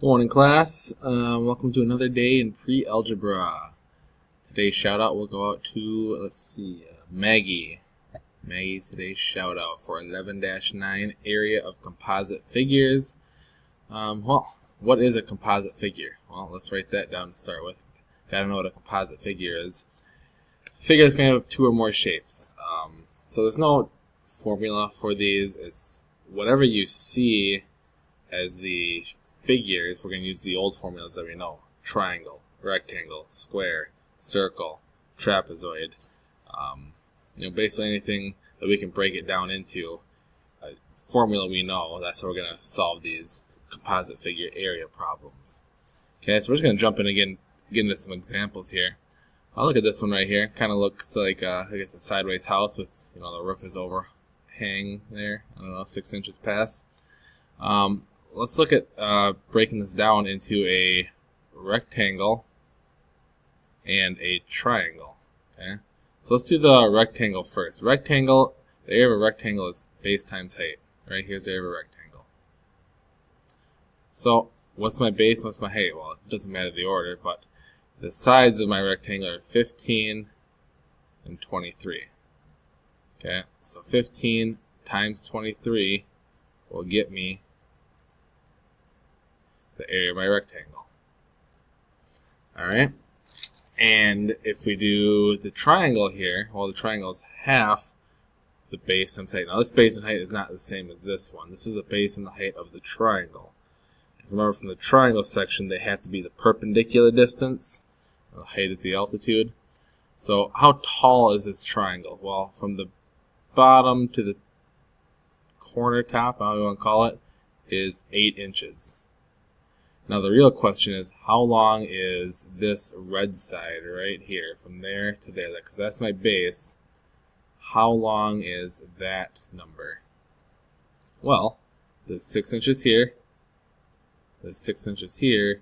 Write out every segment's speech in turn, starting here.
Good morning, class. Welcome to another day in pre-algebra. Today's shout out will go out to, Maggie. Maggie's today's shout out for 11-9 area of composite figures. What is a composite figure? Well, let's write that down to start with. Gotta know what a composite figure is. Figure is made up of two or more shapes. So there's no formula for these. It's whatever you see as the figures. We're going to use the old formulas that we know: triangle, rectangle, square, circle, trapezoid. Basically anything that we can break it down into a formula we know. That's how we're going to solve these composite figure area problems. Okay, so we're just going to jump in again, get into some examples here. I'll look at this one right here. Kind of looks like I guess a sideways house with the roof is overhang there. I don't know, 6 inches past. Let's look at breaking this down into a rectangle and a triangle. Okay, so let's do the rectangle first. Rectangle, the area of a rectangle is base times height. Right here's the area of a rectangle. So what's my base and what's my height? Well, it doesn't matter the order, but the sides of my rectangle are 15 and 23. Okay, so 15 times 23 will get me the area of my rectangle. Alright, and if we do the triangle here, well, the triangle is half the base times height. Now this base and height is not the same as this one. This is the base and the height of the triangle. Remember, from the triangle section, they have to be the perpendicular distance. The height is the altitude. So how tall is this triangle? Well, from the bottom to the corner top, however you want to call it, is 8 inches. Now the real question is, how long is this red side right here, from there to there? Because that's my base. How long is that number? Well, there's 6 inches here, there's 6 inches here,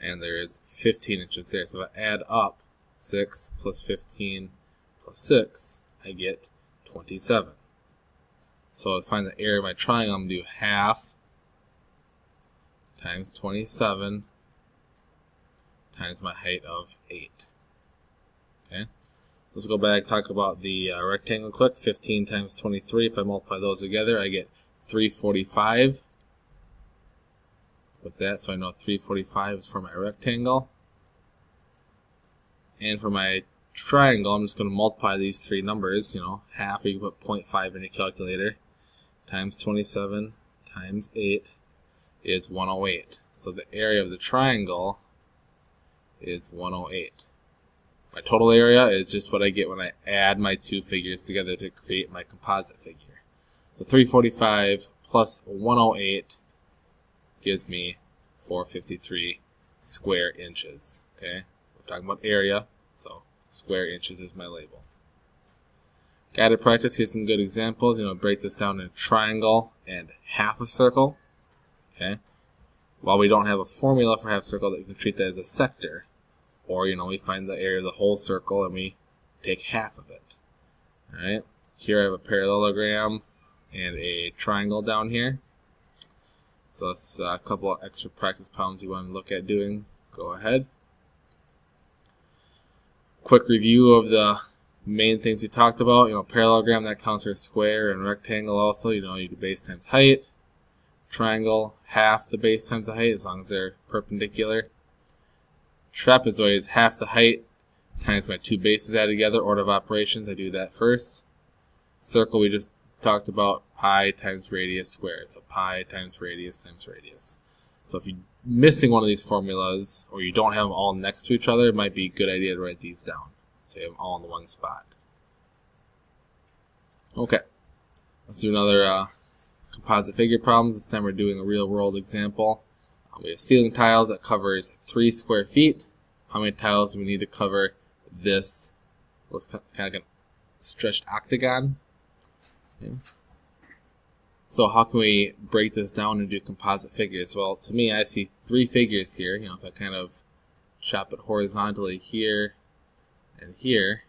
and there is 15 inches there. So if I add up 6 plus 15 plus 6, I get 27. So to find the area of my triangle, I'm going to do half times 27 times my height of 8. Okay, let's go back and talk about the rectangle quick. 15 times 23, if I multiply those together, I get 345. With that, so I know 345 is for my rectangle. And for my triangle, I'm just going to multiply these three numbers, half, or you can put 0.5 in your calculator, times 27 times 8 is 108. So the area of the triangle is 108. My total area is just what I get when I add my two figures together to create my composite figure. So 345 plus 108 gives me 453 square inches. Okay, we're talking about area, so square inches is my label. Guided practice, here's some good examples. Break this down in a triangle and half a circle. Okay, while we don't have a formula for half circle, that you can treat that as a sector, or we find the area of the whole circle and we take half of it. All right, here I have a parallelogram and a triangle down here. So that's a couple of extra practice problems you want to look at doing. Go ahead. Quick review of the main things we talked about. Parallelogram, that counts for a square, and rectangle also. You do base times height. Triangle, half the base times the height, as long as they're perpendicular. Trapezoid is half the height times my two bases added together. Order of operations, I do that first. Circle, we just talked about pi times radius squared. So pi times radius. So if you're missing one of these formulas, or you don't have them all next to each other, it might be a good idea to write these down, so you have them all in the one spot. Okay, let's do another composite figure problem. This time we're doing a real world example. We have ceiling tiles that covers 3 square feet. How many tiles do we need to cover this? Looks kind of like a stretched octagon. Okay. So how can we break this down and do composite figures? Well, to me, I see 3 figures here. If I kind of chop it horizontally here and here,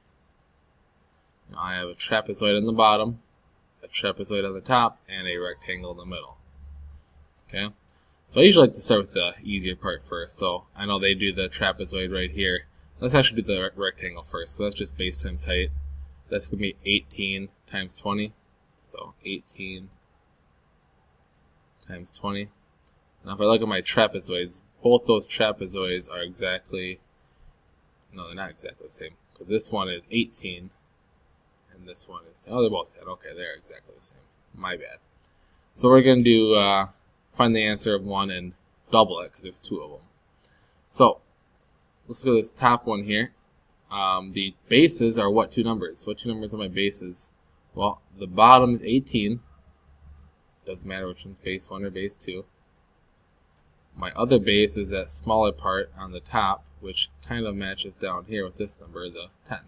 I have a trapezoid on the bottom, a trapezoid on the top, and a rectangle in the middle. Okay. So I usually like to start with the easier part first. So I know they do the trapezoid right here. Let's actually do the rectangle first, because that's just base times height. That's going to be 18 times 20. So 18 times 20. Now if I look at my trapezoids, both those trapezoids are exactly, no, they're not exactly the same. Because this one is 18, and this one is, oh, they're both 10. Okay, they're exactly the same. My bad. So we're going to do, find the answer of one and double it, because there's two of them. So let's look at this top one here. The bases are what two numbers? What two numbers are my bases? Well, the bottom is 18. Doesn't matter which one's base 1 or base 2. My other base is that smaller part on the top, which kind of matches down here with this number, the 10.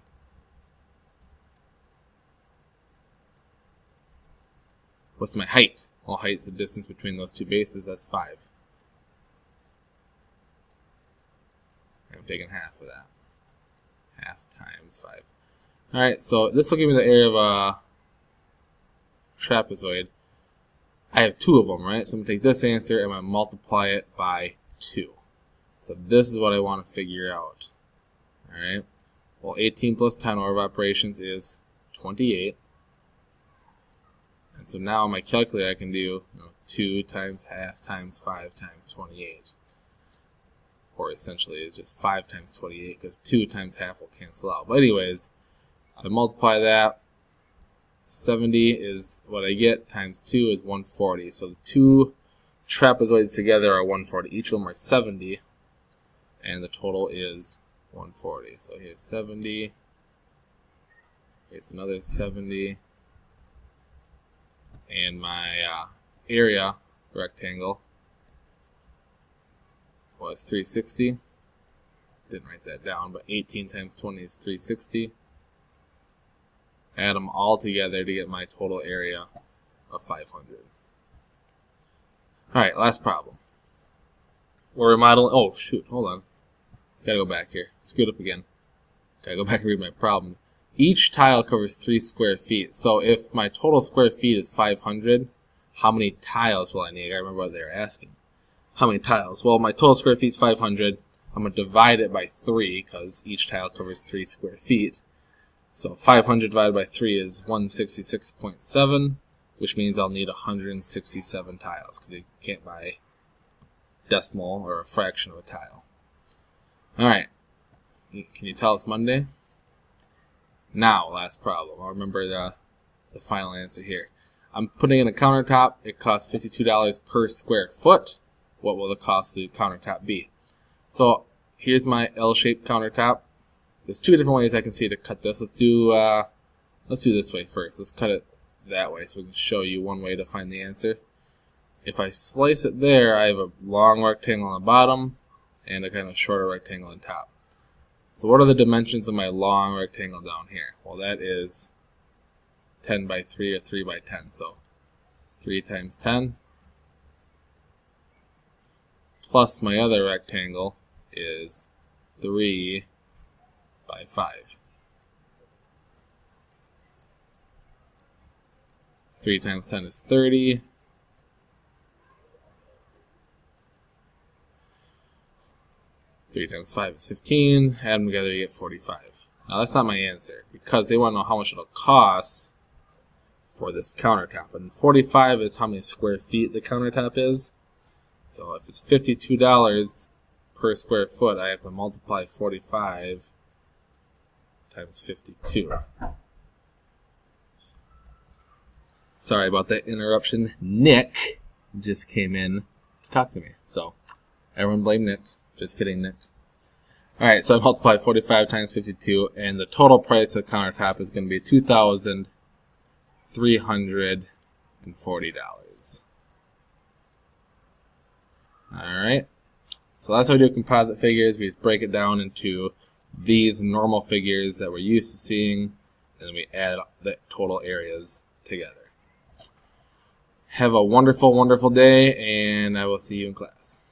What's my height? Well, height is the distance between those two bases. That's 5. I'm taking half of that. Half times 5. Alright, so this will give me the area of a trapezoid. I have two of them, right? So I'm going to take this answer and I'm going to multiply it by 2. So this is what I want to figure out. Alright? Well, 18 plus 10 order of operations is 28. And so now my calculator I can do 2 times half times 5 times 28. Or essentially it's just 5 times 28 because 2 times half will cancel out. But anyways, I multiply that. 70 is what I get, times 2 is 140. So the two trapezoids together are 140. Each of them are 70, and the total is 140. So here's 70. Here's another 70. And my area rectangle was 360. Didn't write that down, but 18 times 20 is 360. Add them all together to get my total area of 500. Alright, last problem. We're remodeling. Oh, shoot, hold on. Gotta go back here. Screwed up again. Gotta go back and read my problem. Each tile covers 3 square feet. So if my total square feet is 500, how many tiles will I need? I remember what they were asking. How many tiles? Well, my total square feet is 500. I'm going to divide it by 3 because each tile covers 3 square feet. So 500 divided by 3 is 166.7, which means I'll need 167 tiles because you can't buy decimal or a fraction of a tile. Alright, can you tell it's Monday? Now, last problem. I'll remember the final answer here. I'm putting in a countertop. It costs $52 per square foot. What will the cost of the countertop be? So here's my L-shaped countertop. There's two different ways I can see to cut this. Let's do this way first. Let's cut it that way so we can show you one way to find the answer. If I slice it there, I have a long rectangle on the bottom and a kind of shorter rectangle on top. So what are the dimensions of my long rectangle down here? Well, that is 10 by 3 or 3 by 10. So 3 times 10 plus my other rectangle is 3 by 5. 3 times 10 is 30. 3 times 5 is 15. Add them together, you get 45. Now that's not my answer because they want to know how much it'll cost for this countertop. And 45 is how many square feet the countertop is. So if it's $52 per square foot, I have to multiply 45 times 52. Sorry about that interruption. Nick just came in to talk to me. So everyone blame Nick. Just kidding, Nick. Alright, so I multiply 45 times 52, and the total price of the countertop is going to be $2,340. Alright, so that's how we do composite figures. We just break it down into these normal figures that we're used to seeing, and then we add the total areas together. Have a wonderful, wonderful day, and I will see you in class.